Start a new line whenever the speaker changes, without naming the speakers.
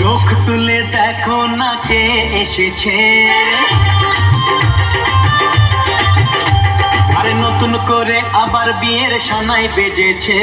চোখ তুলে দেখো না কে এসেছে, আরে নতুন করে আবার বিয়ের সানাই বেজেছে।